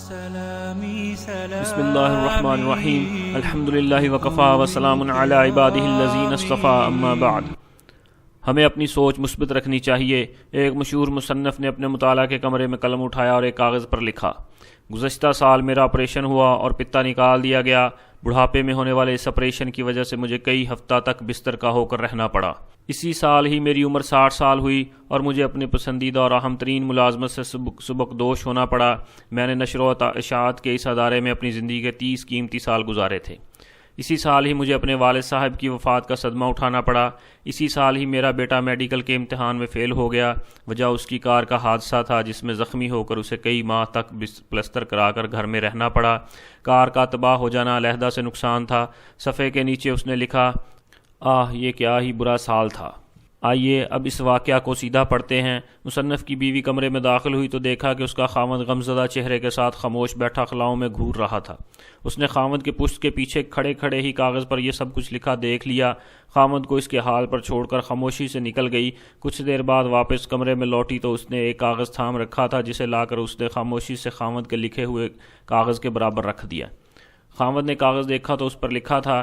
بسم اللہ الرحمن الرحیم الحمدللہ وکفا وسلام علی عبادہ الذین اصطفی اما بعد۔ ہمیں اپنی سوچ مثبت رکھنی چاہیے۔ ایک مشہور مصنف نے اپنے مطالعہ کے کمرے میں قلم اٹھایا اور ایک کاغذ پر لکھا، گزشتہ سال میرا آپریشن ہوا اور پتا نکال دیا گیا۔ بڑھاپے میں ہونے والے اس آپریشن کی وجہ سے مجھے کئی ہفتہ تک بستر کا ہو کر رہنا پڑا۔ اسی سال ہی میری عمر 60 سال ہوئی اور مجھے اپنی پسندیدہ اور اہم ترین ملازمت سے سبکدوش ہونا پڑا۔ میں نے نشر و اشاعت کے اس ادارے میں اپنی زندگی کے 30 قیمتی سال گزارے تھے۔ اسی سال ہی مجھے اپنے والد صاحب کی وفات کا صدمہ اٹھانا پڑا۔ اسی سال ہی میرا بیٹا میڈیکل کے امتحان میں فیل ہو گیا۔ وجہ اس کی کار کا حادثہ تھا جس میں زخمی ہو کر اسے کئی ماہ تک پلسٹر کرا کر گھر میں رہنا پڑا۔ کار کا تباہ ہو جانا علیحدہ سے نقصان تھا۔ صفحے کے نیچے اس نے لکھا، یہ کیا ہی برا سال تھا۔ آئیے اب اس واقعہ کو سیدھا پڑھتے ہیں۔ مصنف کی بیوی کمرے میں داخل ہوئی تو دیکھا کہ اس کا خاوند غمزدہ چہرے کے ساتھ خاموش بیٹھا خلاؤں میں گھور رہا تھا۔ اس نے خاوند کے پشت کے پیچھے کھڑے کھڑے ہی کاغذ پر یہ سب کچھ لکھا دیکھ لیا۔ خاوند کو اس کے حال پر چھوڑ کر خاموشی سے نکل گئی۔ کچھ دیر بعد واپس کمرے میں لوٹی تو اس نے ایک کاغذ تھام رکھا تھا جسے لا کر اس نے خاموشی سے خاوند کے لکھے ہوئے کاغذ کے برابر رکھ دیا۔ خاوند نے کاغذ دیکھا تو اس پر لکھا تھا،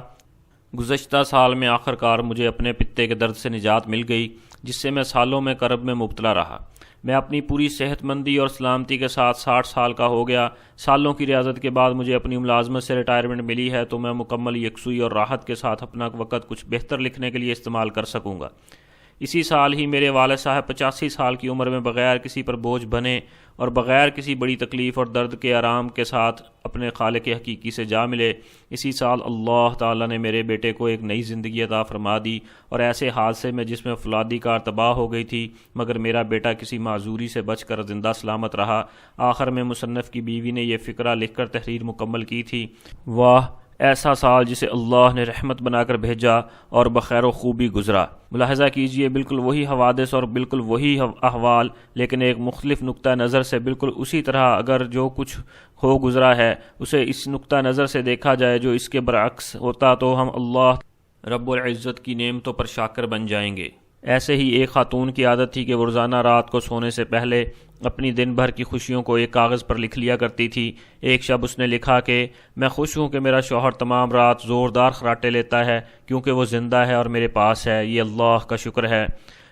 گزشتہ سال میں آخر کار مجھے اپنے پتے کے درد سے نجات مل گئی جس سے میں سالوں میں کرب میں مبتلا رہا۔ میں اپنی پوری صحت مندی اور سلامتی کے ساتھ 60 سال کا ہو گیا۔ سالوں کی ریاضت کے بعد مجھے اپنی ملازمت سے ریٹائرمنٹ ملی ہے تو میں مکمل یکسوئی اور راحت کے ساتھ اپنا وقت کچھ بہتر لکھنے کے لیے استعمال کر سکوں گا۔ اسی سال ہی میرے والد صاحب 85 سال کی عمر میں بغیر کسی پر بوجھ بنے اور بغیر کسی بڑی تکلیف اور درد کے آرام کے ساتھ اپنے خالق حقیقی سے جا ملے۔ اسی سال اللہ تعالیٰ نے میرے بیٹے کو ایک نئی زندگی عطا فرما دی اور ایسے حادثے میں جس میں فولادی کار تباہ ہو گئی تھی مگر میرا بیٹا کسی معذوری سے بچ کر زندہ سلامت رہا۔ آخر میں مصنف کی بیوی نے یہ فقرہ لکھ کر تحریر مکمل کی تھی، واہ ایسا سال جسے اللہ نے رحمت بنا کر بھیجا اور بخیر و خوبی گزرا۔ ملاحظہ کیجئے، بالکل وہی حوادث اور بالکل وہی احوال لیکن ایک مختلف نقطہ نظر سے بالکل اسی طرح اگر جو کچھ ہو گزرا ہے اسے اس نقطہ نظر سے دیکھا جائے جو اس کے برعکس ہوتا تو ہم اللہ رب العزت کی نعمتوں پر شاکر بن جائیں گے۔ ایسے ہی ایک خاتون کی عادت تھی کہ وہ روزانہ رات کو سونے سے پہلے اپنی دن بھر کی خوشیوں کو ایک کاغذ پر لکھ لیا کرتی تھی۔ ایک شب اس نے لکھا کہ میں خوش ہوں کہ میرا شوہر تمام رات زوردار خراٹے لیتا ہے کیونکہ وہ زندہ ہے اور میرے پاس ہے، یہ اللہ کا شکر ہے۔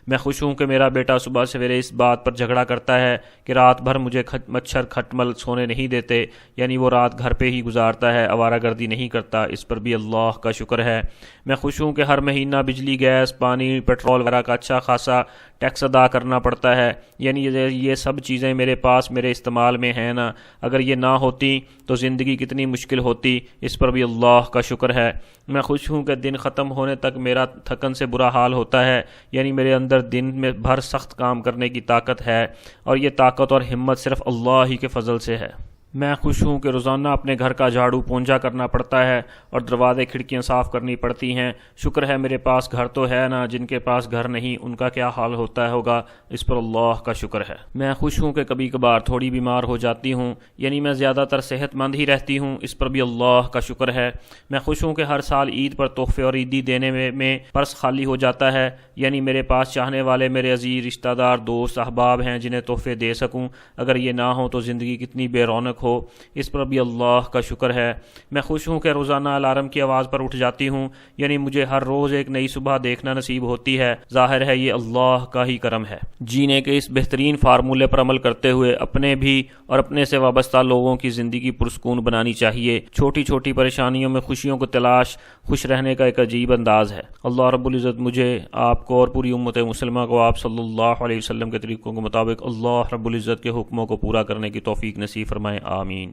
میں خوش ہوں کہ میرا بیٹا صبح سویرے اس بات پر جھگڑا کرتا ہے کہ رات بھر مجھے مچھر کھٹمل سونے نہیں دیتے، یعنی وہ رات گھر پہ ہی گزارتا ہے، آوارہ گردی نہیں کرتا، اس پر بھی اللہ کا شکر ہے۔ میں خوش ہوں کہ ہر مہینہ بجلی، گیس، پانی، پیٹرول وغیرہ کا اچھا خاصا ٹیکس ادا کرنا پڑتا ہے، یعنی یہ سب چیزیں میرے پاس میرے استعمال میں ہیں نا، اگر یہ نہ ہوتی تو زندگی کتنی مشکل ہوتی، اس پر بھی اللہ کا شکر ہے۔ میں خوش ہوں کہ دن ختم ہونے تک میرا تھکن سے برا حال ہوتا ہے، یعنی میرے اندر دن میں بھر سخت کام کرنے کی طاقت ہے اور یہ طاقت اور ہمت صرف اللہ ہی کے فضل سے ہے۔ میں خوش ہوں کہ روزانہ اپنے گھر کا جھاڑو پونجا کرنا پڑتا ہے اور دروازے کھڑکیاں صاف کرنی پڑتی ہیں۔ شکر ہے میرے پاس گھر تو ہے نا، جن کے پاس گھر نہیں ان کا کیا حال ہوتا ہوگا، اس پر اللہ کا شکر ہے۔ میں خوش ہوں کہ کبھی کبھار تھوڑی بیمار ہو جاتی ہوں، یعنی میں زیادہ تر صحت مند ہی رہتی ہوں، اس پر بھی اللہ کا شکر ہے۔ میں خوش ہوں کہ ہر سال عید پر تحفے اور عیدی دینے میں پرس خالی ہو جاتا ہے، یعنی میرے پاس چاہنے والے میرے عزیز رشتہ دار دوست احباب ہیں جنہیں تحفے دے سکوں، اگر یہ نہ ہو تو زندگی کتنی بے رونق ہو، اس پر بھی اللہ کا شکر ہے۔ میں خوش ہوں کہ روزانہ الارم کی آواز پر اٹھ جاتی ہوں، یعنی مجھے ہر روز ایک نئی صبح دیکھنا نصیب ہوتی ہے، ظاہر ہے یہ اللہ کا ہی کرم ہے۔ جینے کے اس بہترین فارمولے پر عمل کرتے ہوئے اپنے بھی اور اپنے سے وابستہ لوگوں کی زندگی پرسکون بنانی چاہیے۔ چھوٹی چھوٹی پریشانیوں میں خوشیوں کو تلاش، خوش رہنے کا ایک عجیب انداز ہے۔ اللہ رب العزت مجھے، آپ کو اور پوری امت مسلمہ کو آپ صلی اللہ علیہ وسلم کے طریقوں کے مطابق اللہ رب العزت کے حکموں کو پورا کرنے کی توفیق نصیب فرمائے، آمین۔